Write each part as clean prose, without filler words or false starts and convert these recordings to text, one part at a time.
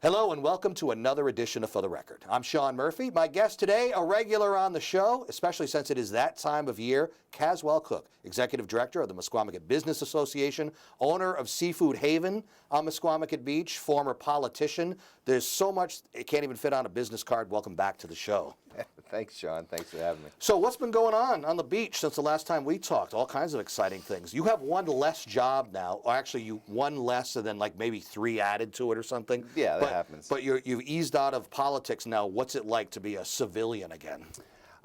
Hello and welcome to another edition of For the Record. I'm Sean Murphy. My guest today, a regular on the show, especially since it is that time of year, Caswell Cook, Executive Director of the Misquamicut Business Association, owner of Seafood Haven on Misquamicut Beach, former politician. There's so much, it can't even fit on a business card. Welcome back to the show. Thanks, Sean. Thanks for having me. So what's been going on the beach since the last time we talked? All kinds of exciting things. You have one less job now, or actually you one less and then like maybe 3 added to it or something. Yeah, that happens. But you've eased out of politics now. What's it like to be a civilian again?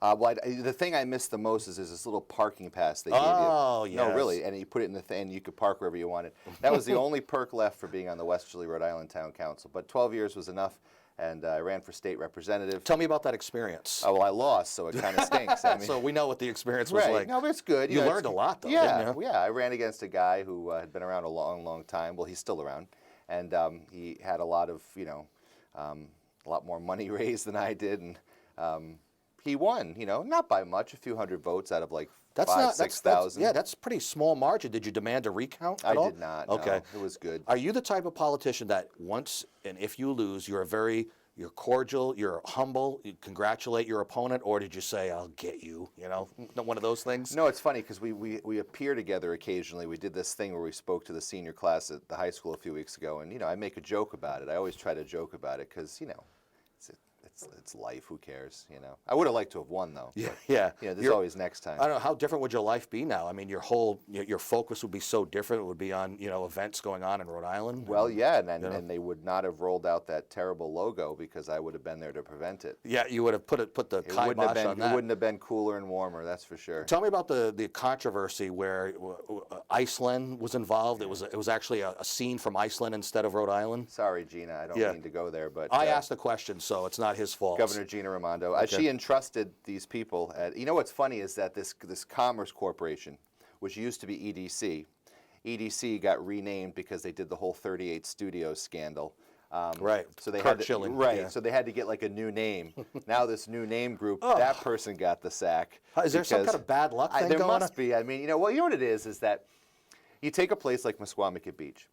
The thing I miss the most is there's this little parking pass they gave you. Oh, yes. No, really, and you put it in the thing, and you could park wherever you wanted. That was the only perk left for being on the Westerly, Rhode Island Town Council. But 12 years was enough, and I ran for state representative. Tell me about that experience. Well, I lost, so it kind of stinks. I mean, so we know what the experience was like. No, but it's good. You learned a lot, though, yeah, didn't you? Yeah, I ran against a guy who had been around a long, long time. Well, he's still around, and he had a lot of, a lot more money raised than I did, and he won, not by much, a few hundred votes out of like 6,000. Yeah, that's pretty small margin. Did you demand a recount at all? I did not. Okay. No, it was good. Are you the type of politician that once and if you lose, you're cordial, you're humble, you congratulate your opponent, or did you say, I'll get you, one of those things? No, it's funny because we appear together occasionally. We did this thing where we spoke to the senior class at the high school a few weeks ago, and, I make a joke about it. I always try to joke about it because, it's life. Who cares? I would have liked to have won though. Yeah. There's always next time. I don't know, how different would your life be now? I mean, your focus would be so different. It would be on events going on in Rhode Island. Well, yeah, and they would not have rolled out that terrible logo because I would have been there to prevent it. Yeah, you would have put the kibosh on that. It wouldn't have been cooler and warmer, that's for sure. Tell me about the controversy where Iceland was involved. It was actually a scene from Iceland instead of Rhode Island. Sorry, Gina, I don't mean to go there, but I asked the question, so it's not his fault. Governor Gina Raimondo. She entrusted these people. What's funny is that this Commerce Corporation, which used to be EDC got renamed because they did the whole 38 Studios scandal. Right. So they Kurt Schilling. Right. Yeah. So they had to get like a new name. Now this new name group, that person got the sack. Is there some kind of bad luck thing going on? There must be. I mean, what it is that you take a place like Misquamicut Beach.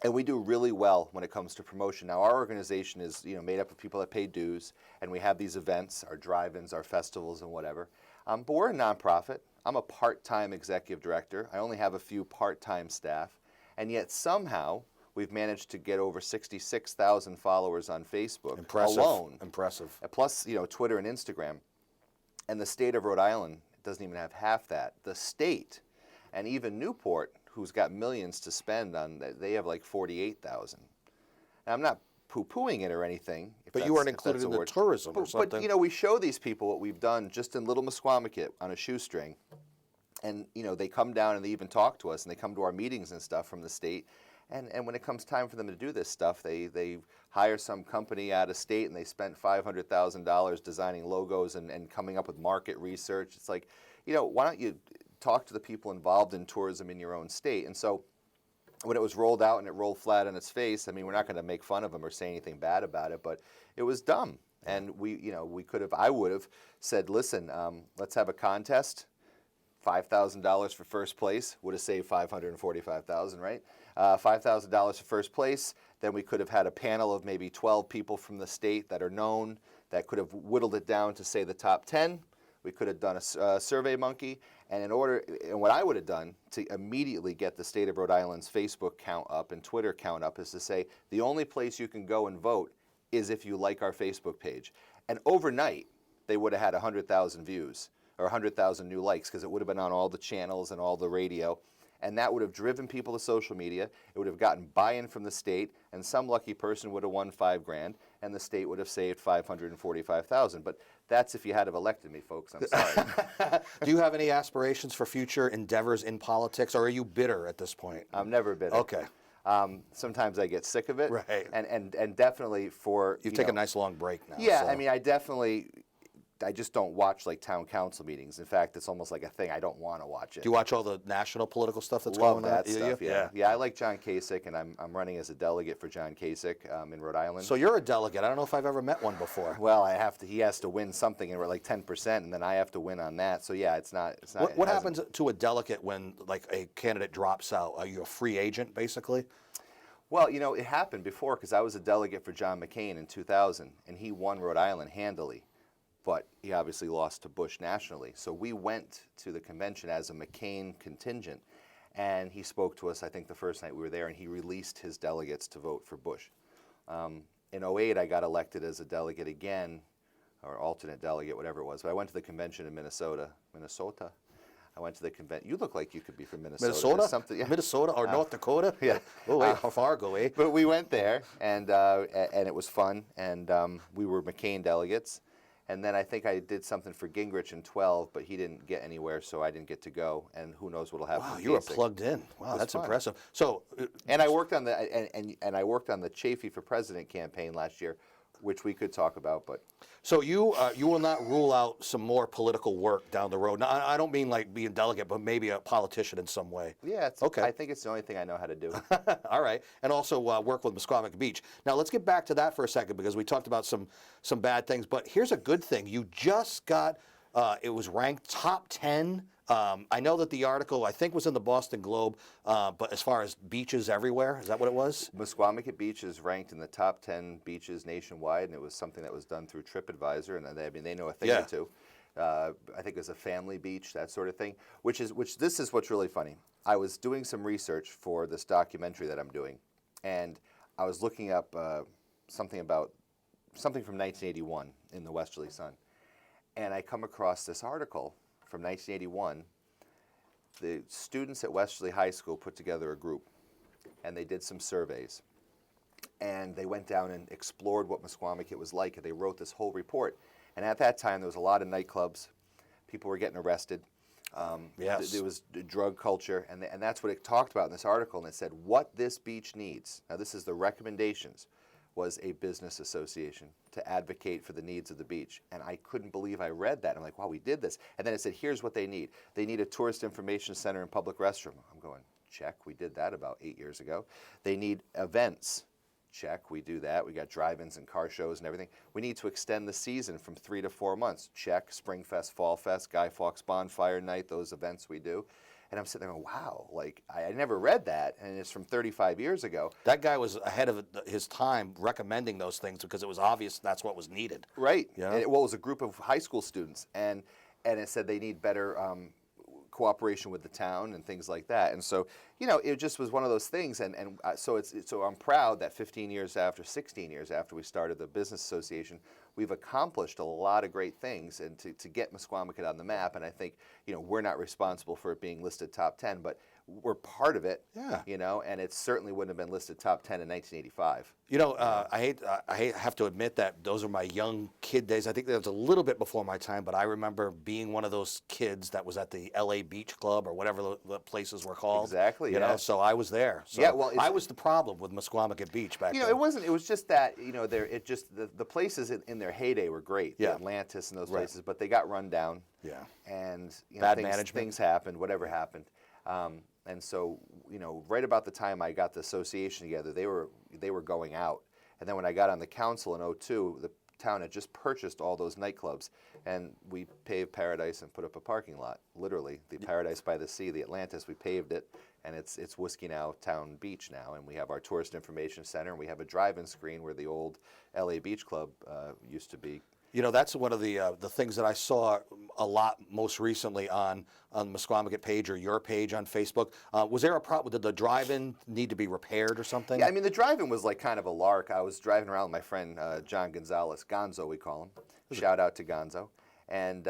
And we do really well when it comes to promotion. Now, our organization is made up of people that pay dues, and we have these events, our drive-ins, our festivals, and whatever. But we're a nonprofit. I'm a part-time executive director. I only have a few part-time staff, and yet somehow we've managed to get over 66,000 followers on Facebook alone. Impressive. Plus, Twitter and Instagram. And the state of Rhode Island doesn't even have half that. The state, and even Newport, who's got millions to spend on, they have like 48,000. And I'm not poo-pooing it or anything. But you weren't included in the tourism or something. But, we show these people what we've done just in Little Misquamicut on a shoestring. And, they come down and they even talk to us, and they come to our meetings and stuff from the state. And when it comes time for them to do this stuff, they hire some company out of state, and they spent $500,000 designing logos and coming up with market research. It's like, why don't you talk to the people involved in tourism in your own state? And so when it was rolled out and it rolled flat on its face, I mean, we're not going to make fun of them or say anything bad about it, but it was dumb. And I would have said, listen, let's have a contest. $5,000 for first place would have saved $545,000, right? $5,000 for first place. Then we could have had a panel of maybe 12 people from the state that are known that could have whittled it down to say the top 10. We could have done a Survey Monkey, and what I would have done to immediately get the state of Rhode Island's Facebook count up and Twitter count up is to say the only place you can go and vote is if you like our Facebook page. And overnight, they would have had 100,000 views or 100,000 new likes because it would have been on all the channels and all the radio. And that would have driven people to social media. It would have gotten buy-in from the state, and some lucky person would have won $5,000, and the state would have saved $545,000. But that's if you had have elected me, folks. I'm sorry. Do you have any aspirations for future endeavors in politics, or are you bitter at this point? I'm never bitter. Okay. Sometimes I get sick of it. Right. And definitely for you take a nice long break now. Yeah, so. I mean, I just don't watch like town council meetings. In fact, it's almost like a thing. I don't want to watch it. Do you watch all the national political stuff that's Love going on? that stuff. Yeah. I like John Kasich, and I'm running as a delegate for John Kasich in Rhode Island. So you're a delegate. I don't know if I've ever met one before. Well, he has to win something, and we're like 10%, and then I have to win on that. So yeah, it's not. What happens to a delegate when like a candidate drops out? Are you a free agent basically? Well, it happened before because I was a delegate for John McCain in 2000, and he won Rhode Island handily. But he obviously lost to Bush nationally. So we went to the convention as a McCain contingent, and he spoke to us, I think, the first night we were there, and he released his delegates to vote for Bush. In '08, I got elected as a delegate again, or alternate delegate, whatever it was. But I went to the convention in Minnesota. I went to the convention. You look like you could be from Minnesota. Minnesota? Something, yeah. Minnesota or North Dakota? Yeah. Oh, wait, how far ago, eh? But we went there, and it was fun, and we were McCain delegates. And then I think I did something for Gingrich in 12, but he didn't get anywhere, so I didn't get to go. And who knows what'll happen? Wow, in you were Kasich. plugged in. Wow, that's fun. impressive. So, And I worked on the and I worked on the Chafee for President campaign last year, which we could talk about, but. so you will not rule out some more political work down the road. Now, I don't mean like being delegate, but maybe a politician in some way. Yeah, Okay. I think it's the only thing I know how to do. All right, and also work with Misquamicut Beach. Now let's get back to that for a second because we talked about some bad things. But here's a good thing: you just got it was ranked top 10. I know that the article I think was in the Boston Globe, but as far as beaches everywhere, is that what it was? Misquamicut Beach is ranked in the top 10 beaches nationwide, and it was something that was done through TripAdvisor, and they know a thing Yeah. or two. I think it's a family beach, that sort of thing. This is what's really funny. I was doing some research for this documentary that I'm doing, and I was looking up something from 1981 in the Westerly Sun, and I come across this article from 1981. The students at Westerly High School put together a group, and they did some surveys. And they went down and explored what Misquamicut was like, and they wrote this whole report. And at that time, there was a lot of nightclubs. People were getting arrested. Yes. There was drug culture, and that's what it talked about in this article. And it said, what this beach needs, now this is the recommendations, was a business association to advocate for the needs of the beach. And I couldn't believe I read that. I'm like, wow, we did this. And then it said, here's what they need. They need a tourist information center and public restroom. I'm going, check, we did that about 8 years ago. They need events. Check, we do that. We got drive-ins and car shows and everything. We need to extend the season from 3 to 4 months. Check, Spring Fest, Fall Fest, Guy Fawkes Bonfire Night, those events we do. And I'm sitting there going, wow, like I never read that, and it's from 35 years ago. That guy was ahead of his time recommending those things because it was obvious that's what was needed. Right. Yeah. And it was a group of high school students, and it said they need better cooperation with the town and things like that. And so, it just was one of those things. So I'm proud that 16 years after we started the business association, we've accomplished a lot of great things and to get Misquamicut on the map. And I think, we're not responsible for it being listed top 10, but we're part of it. Yeah. And it certainly wouldn't have been listed top 10 in 1985. I have to admit that those are my young kid days. I think that was a little bit before my time, but I remember being one of those kids that was at the L.A. Beach Club or whatever the places were called. Exactly. You know, so I was there. So Yeah, well, I was the problem with Misquamicut Beach back then. It wasn't. It was just that the places in their heyday were great. Yeah. The Atlantis and those places, but they got run down. Yeah. And Bad management. Things happened. Whatever happened. And so, right about the time I got the association together, they were going out. And then when I got on the council in '02, the town had just purchased all those nightclubs, and we paved Paradise and put up a parking lot. Literally, the Paradise by the Sea, the Atlantis, we paved it, and it's Whiskey Now Town Beach now. And we have our tourist information center, and we have a drive-in screen where the old L.A. Beach Club used to be. That's one of the things that I saw a lot most recently on the Misquamicut page or your page on Facebook. Was there a problem? Did the drive-in need to be repaired or something? Yeah, I mean, the drive-in was like kind of a lark. I was driving around with my friend John Gonzalez, Gonzo we call him. Shout out to Gonzo. And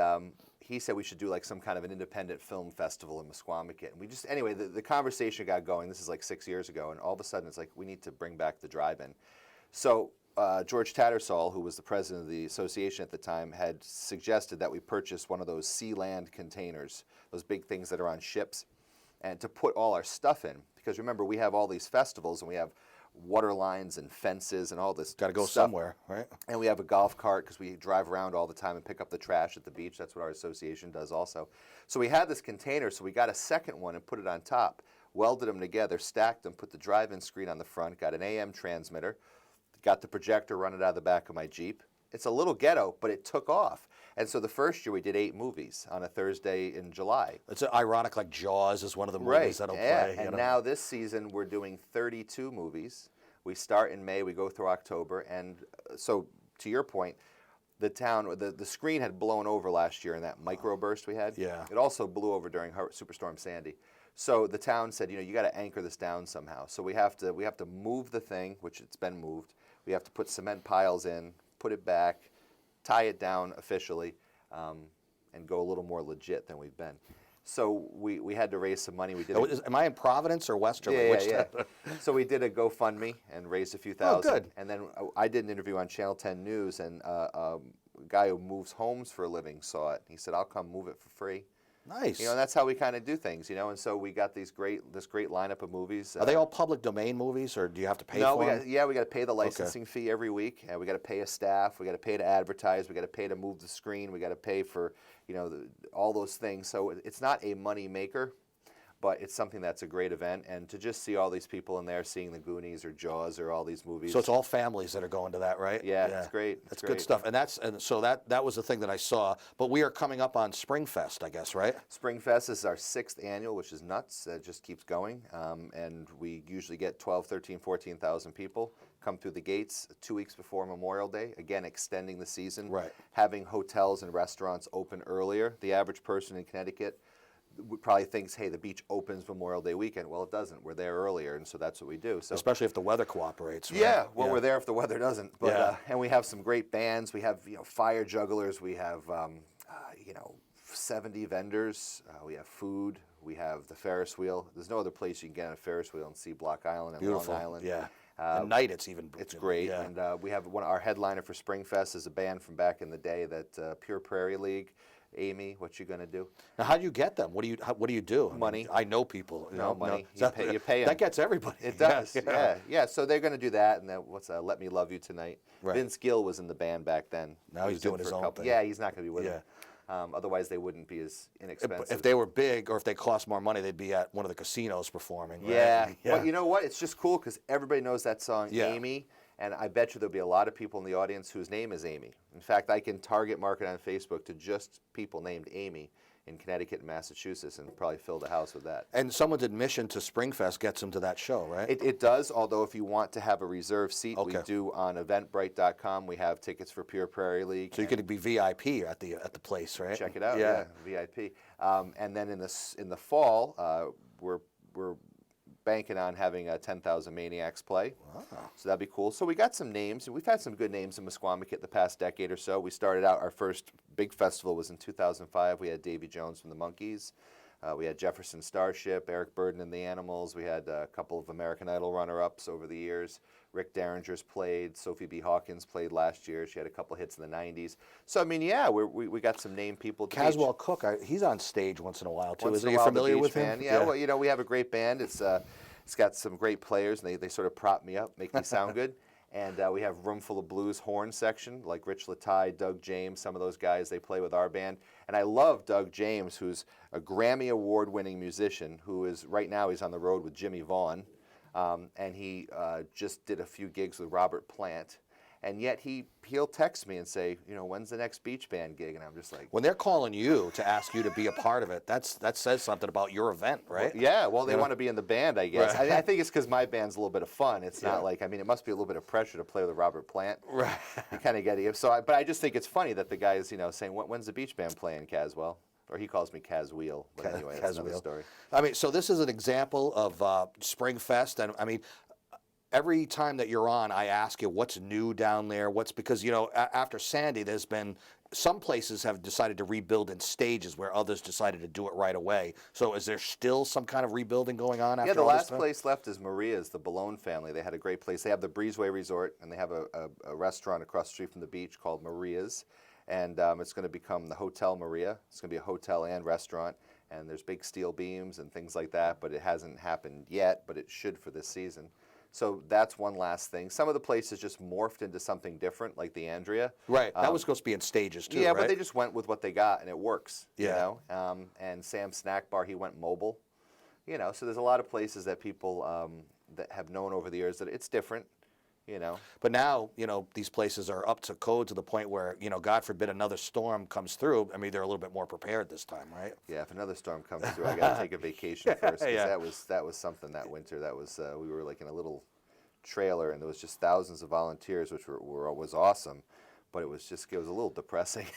he said we should do like some kind of an independent film festival in Misquamicut. And anyway, the conversation got going. This is like 6 years ago. And all of a sudden it's like, we need to bring back the drive-in. So George Tattersall, who was the president of the association at the time, had suggested that we purchase one of those Sealand containers, those big things that are on ships, and to put all our stuff in. Because remember, we have all these festivals, and we have water lines and fences and all this Got to go stuff. somewhere, right? And we have a golf cart because we drive around all the time and pick up the trash at the beach. That's what our association does also. So we had this container, so we got a second one and put it on top, welded them together, stacked them, put the drive-in screen on the front, got an AM transmitter, got the projector running out of the back of my Jeep, it's a little ghetto, but it took off. And so the first year we did 8 movies on a Thursday in July. It's ironic, like Jaws is one of the movies Right. that'll Yeah. play. And now this season we're doing 32 movies. We start in May, we go through October, and so to your point, the screen had blown over last year in that microburst we had. Yeah. It also blew over during Superstorm Sandy. So the town said, you got to anchor this down somehow. So we have to move the thing, which it's been moved. We have to put cement piles in, put it back, tie it down officially, and go a little more legit than we've been. So we had to raise some money. We did. Am I in Providence or Westerly? Yeah. So we did a GoFundMe and raised a few thousand. Oh, good. And then I did an interview on Channel 10 News, and a guy who moves homes for a living saw it. He said, "I'll come move it for free." Nice. And that's how we kind of do things, And so we got this great lineup of movies. Are they all public domain movies, or do you have to pay no, for them? we got to pay the licensing fee every week. We got to pay a staff. We got to pay to advertise. We got to pay to move the screen. We got to pay for, all those things. So it's not a money maker, but it's something that's a great event. And to just see all these people in there, seeing the Goonies or Jaws or all these movies. So it's all families that are going to that, right? Yeah, it's great. That's good stuff. And so that was the thing that I saw. But we are coming up on Springfest, I guess, right? Springfest is our 6th annual, which is nuts. It just keeps going. And we usually get 12, 13, 14,000 people come through the gates 2 weeks before Memorial Day, again, extending the season. Right. Having hotels and restaurants open earlier. The average person in Connecticut probably thinks, hey, the beach opens Memorial Day weekend. Well, it doesn't. We're there earlier, and so that's what we do. So, especially if the weather cooperates. Right? Yeah, well, we're there if the weather doesn't. But Yeah. And we have some great bands. We have fire jugglers. We have 70 vendors. We have food. We have the Ferris wheel. There's no other place you can get on a Ferris wheel and see Block Island and Beautiful. Long Island. Yeah. At night, it's great. Yeah. And we have our headliner for Springfest is a band from back in the day, that Pure Prairie League. Amy, what you gonna do? Now, how do you get them? What do you do? Money. I know people. Money. No, You pay 'em. That gets everybody. It does. Yeah. So they're gonna do that, and then Let Me Love You Tonight. Right. Vince Gill was in the band back then. Now He he's was in doing his for a own couple- thing. Yeah, he's not gonna be with Yeah. them. Otherwise, they wouldn't be as inexpensive. If they were big, or if they cost more money, they'd be at one of the casinos performing. Right? Yeah. But you know what? It's just cool because everybody knows that song, Yeah. Amy. And I bet you there'll be a lot of people in the audience whose name is Amy. In fact, I can target market on Facebook to just people named Amy in Connecticut and Massachusetts and probably fill the house with that. And someone's admission to Springfest gets them to that show, right? It does, although if you want to have a reserved seat, we Okay. do on Eventbrite.com. We have tickets for Pure Prairie League. So you could be VIP at the place, right? Check it out, yeah, VIP. And then in the fall, we're banking on having 10,000 Maniacs play. Wow. So that'd be cool. So we got some names, and we've had some good names in Misquamicut the past decade or so. We started out, our first big festival was in 2005. We had Davy Jones from the Monkees. We had Jefferson Starship, Eric Burden and the Animals. We had a couple of American Idol runner-ups over the years. Rick Derringer's played. Sophie B. Hawkins played last year. She had a couple hits in the 90s. So, I mean, yeah, we got some named people. Caswell Cook, he's on stage once in a while, too. Once Isn't in he a while, the familiar Beach with him? Band. Yeah, well, we have a great band. It's got some great players, and they sort of prop me up, make me sound good. And we have Room Full of Blues horn section, like Rich Latai, Doug James, some of those guys, they play with our band. And I love Doug James, who's a Grammy Award-winning musician, who is, right now, he's on the road with Jimmy Vaughn. And he just did a few gigs with Robert Plant. And yet he'll text me and say, when's the next beach band gig? And I'm just like, When they're calling you to ask you to be a part of it, that says something about your event, right? Well, they want to be in the band, I guess. Right. I think it's because my band's a little bit of fun. It's not like, it must be a little bit of pressure to play with Robert Plant. Right. You kind of get it. So, but I just think it's funny that the guy is, saying, when's the beach band playing, Caswell? Or he calls me Caswheel. But anyway, that's another story. I mean, so this is an example of Springfest, and I mean, every time that you're on, I ask you what's new down there. Because after Sandy, there's been some places have decided to rebuild in stages, where others decided to do it right away. So is there still some kind of rebuilding going on after the all this last time? place left is Maria's, the Balone family. They had a great place. They have the Breezeway Resort, and they have a restaurant across the street from the beach called Maria's. And it's going to become the Hotel Maria. It's going to be a hotel and restaurant. And there's big steel beams and things like that, but it hasn't happened yet, but it should for this season. So that's one last thing. Some of the places just morphed into something different, like the Andrea. Right. That was supposed to be in stages, too, Yeah, right? but they just went with what they got, and it works. Yeah. And Sam's Snack Bar, he went mobile. So there's a lot of places that people that have known over the years that it's different. you know. But now, these places are up to code to the point where, God forbid another storm comes through. I mean, they're a little bit more prepared this time, right? Yeah, if another storm comes through, I got to take a vacation first, because Yeah. that was something that winter. That was we were like in a little trailer, and there was just thousands of volunteers, which was awesome, but it was a little depressing,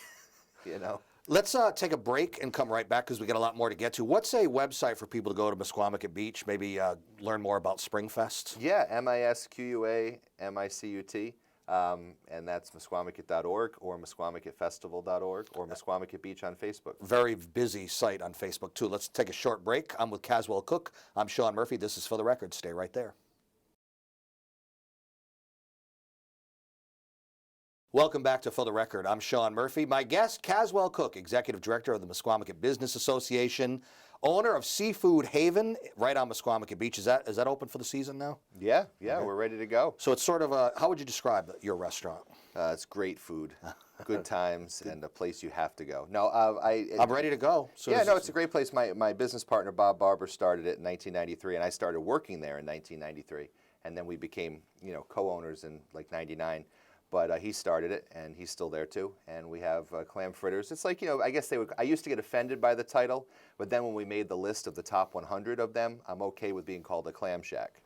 you know. Let's take a break and come right back because we got a lot more to get to. What's a website for people to go to Misquamicut Beach, maybe learn more about Springfest? Yeah, MISQUAMICUT, and that's Misquamicut.org or MisquamicutFestival.org or Misquamicut Beach on Facebook. Very busy site on Facebook, too. Let's take a short break. I'm with Caswell Cook. I'm Sean Murphy. This is For the Record. Stay right there. Welcome back to For the Record. I'm Sean Murphy. My guest, Caswell Cook, Executive Director of the Misquamicut Business Association, owner of Seafood Haven right on Misquamicut Beach. Is that open for the season now? Yeah, okay. We're ready to go. So it's sort of how would you describe your restaurant? It's great food, good times, and a place you have to go. No, I'm ready to go. It's a great place. My business partner, Bob Barber, started it in 1993, and I started working there in 1993. And then we became, co-owners in like 99. But he started it, and he's still there too. And we have clam fritters. It's like, I guess I used to get offended by the title, but then when we made the list of the top 100 of them, I'm okay with being called a clam shack.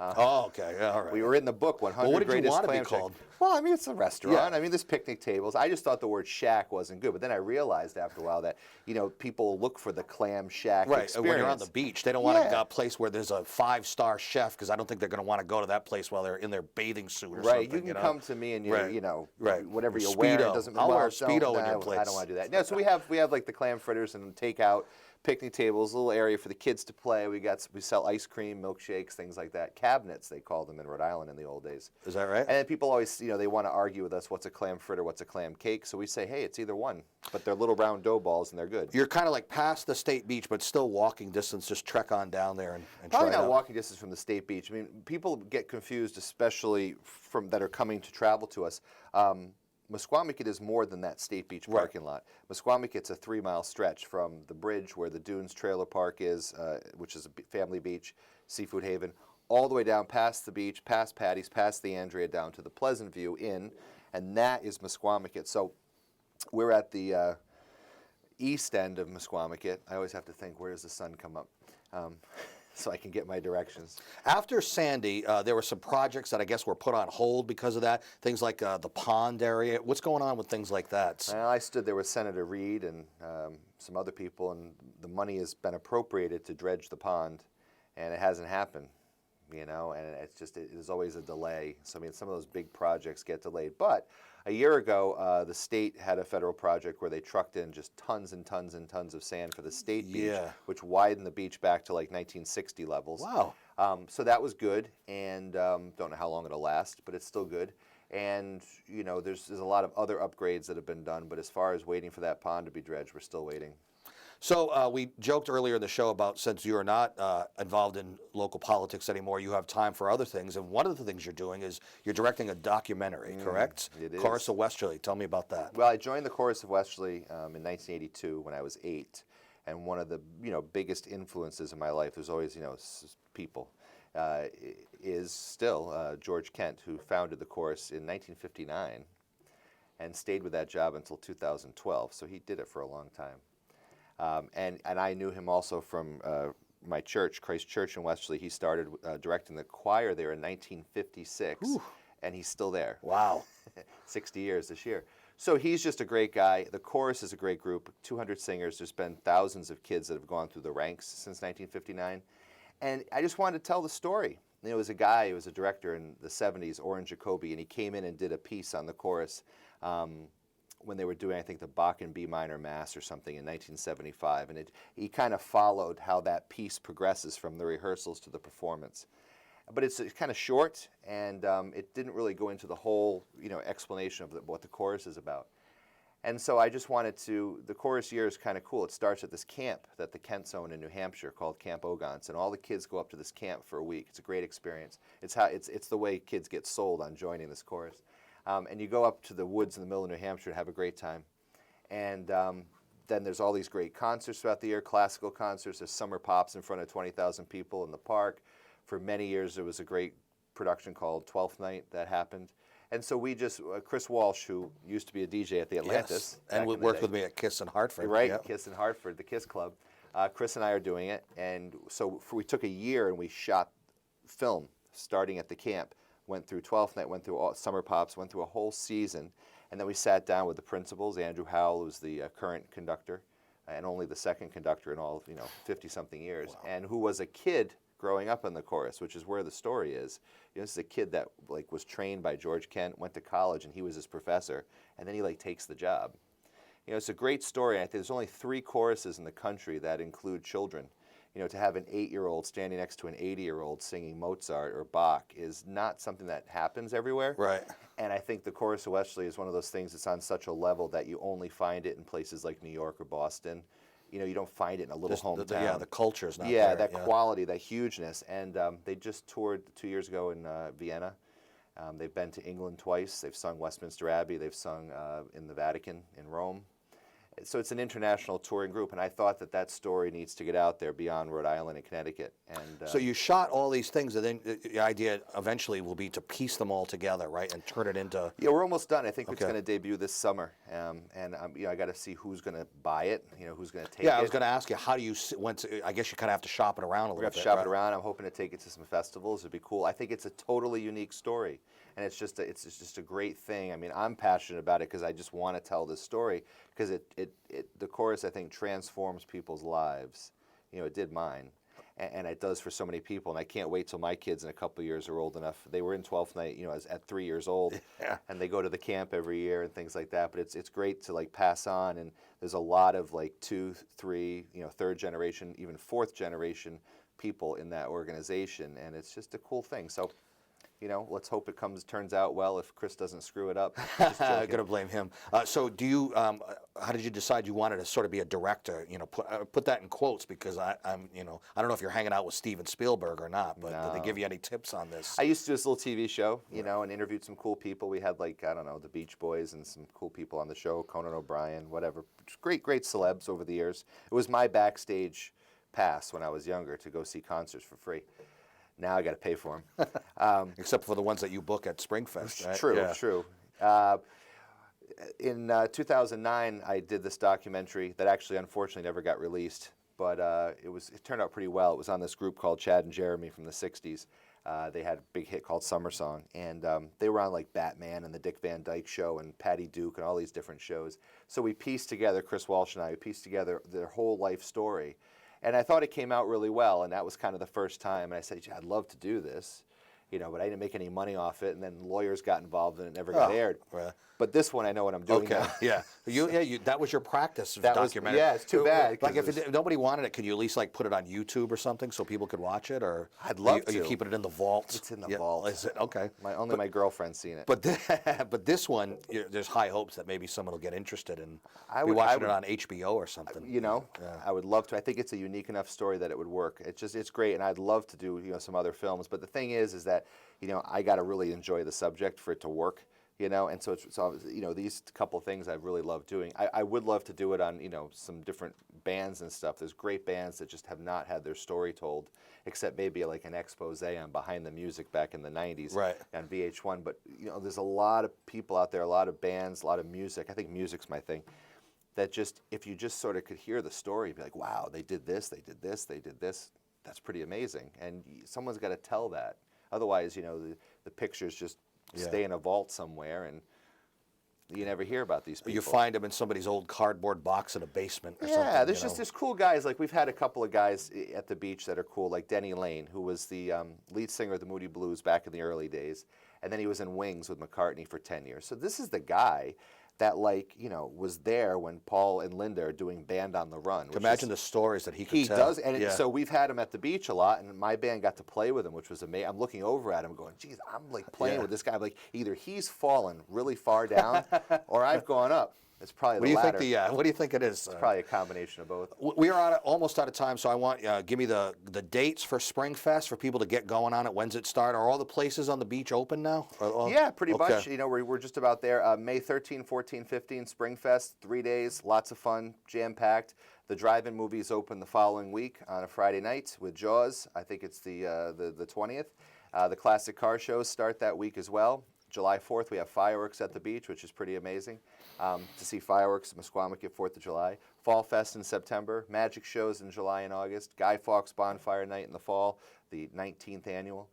Okay, yeah, all right. We were in the book 100 what did Greatest you want to Clam be called? Shack. Well, I mean, it's a restaurant. Yeah. I mean, there's picnic tables. I just thought the word shack wasn't good. But then I realized after a while that, people look for the clam shack experience. When you're on the beach, they don't want a place where there's a 5-star chef, because I don't think they're going to want to go to that place while they're in their bathing suit or something. Right, you can come to me and whatever you're Speedo. wearing doesn't I'll wear a well, Speedo in your place. I don't want to do that. No, so we have like the clam fritters and takeout, picnic tables, a little area for the kids to play. We sell ice cream, milkshakes, things like that. Cabinets, they called them in Rhode Island in the old days. Is that right? And then people always, they want to argue with us, what's a clam fritter, what's a clam cake? So we say, hey, it's either one, but they're little round dough balls and they're good. You're kind of like past the state beach, but still walking distance. Just trek on down there and try Probably it not out. walking distance from the state beach. I mean, people get confused, especially from that are coming to travel to us. Misquamicut is more than that state beach parking lot. Misquamicut's a 3-mile stretch from the bridge where the Dunes Trailer Park is, which is a family beach, Seafood Haven, all the way down past the beach, past Patty's, past the Andrea, down to the Pleasant View Inn, and that is Misquamicut. So we're at the east end of Misquamicut. I always have to think, where does the sun come up? So I can get my directions. After Sandy, there were some projects that I guess were put on hold because of that. Things like the pond area. What's going on with things like that? Well, I stood there with Senator Reed and some other people, and the money has been appropriated to dredge the pond, and it hasn't happened, and there's always a delay. So I mean, some of those big projects get delayed. But a year ago, the state had a federal project where they trucked in just tons and tons and tons of sand for the state beach, which widened the beach back to like 1960 levels. Wow. So that was good, and don't know how long it'll last, but it's still good. And there's a lot of other upgrades that have been done, but as far as waiting for that pond to be dredged, we're still waiting. So we joked earlier in the show about, since you're not involved in local politics anymore, you have time for other things. And one of the things you're doing is you're directing a documentary, correct? It is. Chorus of Westerly. Tell me about that. Well, I joined the Chorus of Westerly in 1982 when I was 8. And one of the biggest influences in my life, there's always people, is still George Kent, who founded the chorus in 1959 and stayed with that job until 2012. So he did it for a long time. And I knew him also from my church, Christ Church in Westerly. He started directing the choir there in 1956, and he's still there. Wow. 60 years this year. So he's just a great guy. The chorus is a great group, 200 singers. There's been thousands of kids that have gone through the ranks since 1959. And I just wanted to tell the story. There was a guy who was a director in the 70s, Orrin Jacoby, and he came in and did a piece on the chorus when they were doing, I think, the Bach and B minor Mass or something in 1975. And he kind of followed how that piece progresses from the rehearsals to the performance. But it's kind of short, and it didn't really go into the whole, explanation of what the chorus is about. And so I just wanted to, the chorus year is kind of cool. It starts at this camp that the Kents own in New Hampshire called Camp Ogons, and all the kids go up to this camp for a week. It's a great experience. It's the way kids get sold on joining this chorus. And you go up to the woods in the middle of New Hampshire and have a great time. And then there's all these great concerts throughout the year, classical concerts. There's summer pops in front of 20,000 people in the park. For many years, there was a great production called 12th Night that happened. And so we just, Chris Walsh, who used to be a DJ at the Atlantis. Yes, and back in the worked day. with me at Kiss in Hartford. You're right, Yep. Kiss in Hartford, the Kiss Club. Chris and I are doing it, and so we took a year and we shot film starting at the camp, went through 12th Night, went through all Summer Pops, went through a whole season, and then we sat down with the principals, Andrew Howell, who's the current conductor, and only the second conductor in all, 50-something years, and who was a kid growing up in the chorus, which is where the story is. This is a kid that was trained by George Kent, went to college, and he was his professor, and then he takes the job. It's a great story. I think there's only 3 choruses in the country that include children. To have an 8-year-old standing next to an 80-year-old singing Mozart or Bach is not something that happens everywhere. Right. And I think the Chorus of Wesley is one of those things that's on such a level that you only find it in places like New York or Boston. You don't find it in a little hometown. The culture's not there. Yeah, that quality, that hugeness. And they just toured 2 years ago in Vienna. They've been to England twice. They've sung Westminster Abbey. They've sung in the Vatican in Rome. So it's an international touring group, and I thought that story needs to get out there beyond Rhode Island and Connecticut. And so you shot all these things, and then the idea eventually will be to piece them all together, right, and turn it into. Yeah, we're almost done. I think it's going to debut this summer, and I got to see who's going to buy it. Who's going to take it. Yeah, I was going to ask you, how do you? I guess you kind of have to shop it around a little bit. We have to shop it around. I'm hoping to take it to some festivals. It'd be cool. I think it's a totally unique story, and it's just a great thing. I mean, I'm passionate about it because I just want to tell this story because the chorus, I think, transforms people's lives. It did mine, and it does for so many people. And I can't wait till my kids in a couple of years are old enough. They were in 12th Night, at 3 years old, and they go to the camp every year and things like that. But it's great to pass on. And there's a lot of 2, 3, 3rd generation, even 4th generation people in that organization, and it's just a cool thing. So. Let's hope it turns out well if Chris doesn't screw it up. I'm going to blame him. So do you, how did you decide you wanted to sort of be a director? Put that in quotes because I don't know if you're hanging out with Steven Spielberg or not, but did they give you any tips on this? I used to do this little TV show, and interviewed some cool people. We had the Beach Boys and some cool people on the show, Conan O'Brien, whatever. Great celebs over the years. It was my backstage pass when I was younger to go see concerts for free. Now I got to pay for them. Except for the ones that you book at Springfest, right? True. In 2009, I did this documentary that actually, unfortunately, never got released, but it turned out pretty well. It was on this group called Chad and Jeremy from the 60s. They had a big hit called Summer Song, and they were on Batman and the Dick Van Dyke Show and Patty Duke and all these different shows. So we pieced together, Chris Walsh and I, pieced together their whole life story. And I thought it came out really well, and that was kind of the first time. And I said, I'd love to do this, but I didn't make any money off it. And then lawyers got involved, and it never got aired. Well. But this one, I know what I'm doing now. Yeah. That was your practice documentary. Yeah, it's too bad. If nobody wanted it, could you at least put it on YouTube or something so people could watch it? Or I'd love to. Are you keeping it in the vault? It's in the vault. Is it? Okay. Only my girlfriend's seen it. But this one, there's high hopes that maybe someone will get interested in watching it on HBO or something. I would love to. I think it's a unique enough story that it would work. It's great, and I'd love to do some other films. But the thing is that I got to really enjoy the subject for it to work. And so these couple things I really love doing. I would love to do it on some different bands and stuff. There's great bands that just have not had their story told, except maybe an expose on Behind the Music back in the 90s on VH1. But there's a lot of people out there, a lot of bands, a lot of music. I think music's my thing. That if you just sort of could hear the story, be like, wow, they did this, they did this, they did this. That's pretty amazing. And someone's got to tell that. Otherwise, the pictures just stay in a vault somewhere, and you never hear about these people. You find them in somebody's old cardboard box in a basement or something. Yeah, there's cool guys. We've had a couple of guys at the beach that are cool, like Denny Lane, who was the lead singer of the Moody Blues back in the early days, and then he was in Wings with McCartney for 10 years. So this is the guy that was there when Paul and Linda are doing Band on the Run. Imagine the stories that he could tell. He does, and so we've had him at the beach a lot, and my band got to play with him, which was amazing. I'm looking over at him going, geez, I'm playing with this guy. Either he's fallen really far down or I've gone up. It's probably the latter. What do you think it is? It's probably a combination of both. We are almost out of time, so I want give me the dates for Springfest for people to get going on it. When's it start? Are all the places on the beach open now? Yeah, pretty much. We're just about there. May 13, 14, 15, Springfest, 3 days, lots of fun, jam-packed. The drive-in movies open the following week on a Friday night with Jaws. I think it's the 20th. The classic car shows start that week as well. July 4th, we have fireworks at the beach, which is pretty amazing to see fireworks at Misquamicut 4th of July. Fall Fest in September, magic shows in July and August, Guy Fawkes Bonfire Night in the fall, the 19th annual.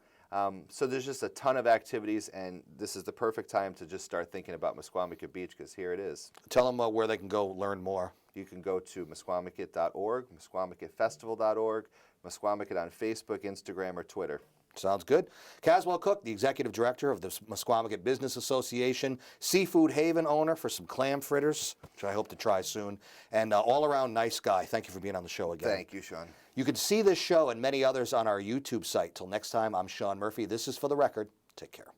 So there's just a ton of activities, and this is the perfect time to just start thinking about Misquamicut Beach, because here it is. Tell them where they can go learn more. You can go to misquamicut.org, misquamicutfestival.org, Misquamicut on Facebook, Instagram, or Twitter. Sounds good. Caswell Cook, the Executive Director of the Misquamicut Business Association, seafood haven owner for some clam fritters, which I hope to try soon, and all-around nice guy. Thank you for being on the show again. Thank you, Sean. You can see this show and many others on our YouTube site. Till next time, I'm Sean Murphy. This is For the Record. Take care.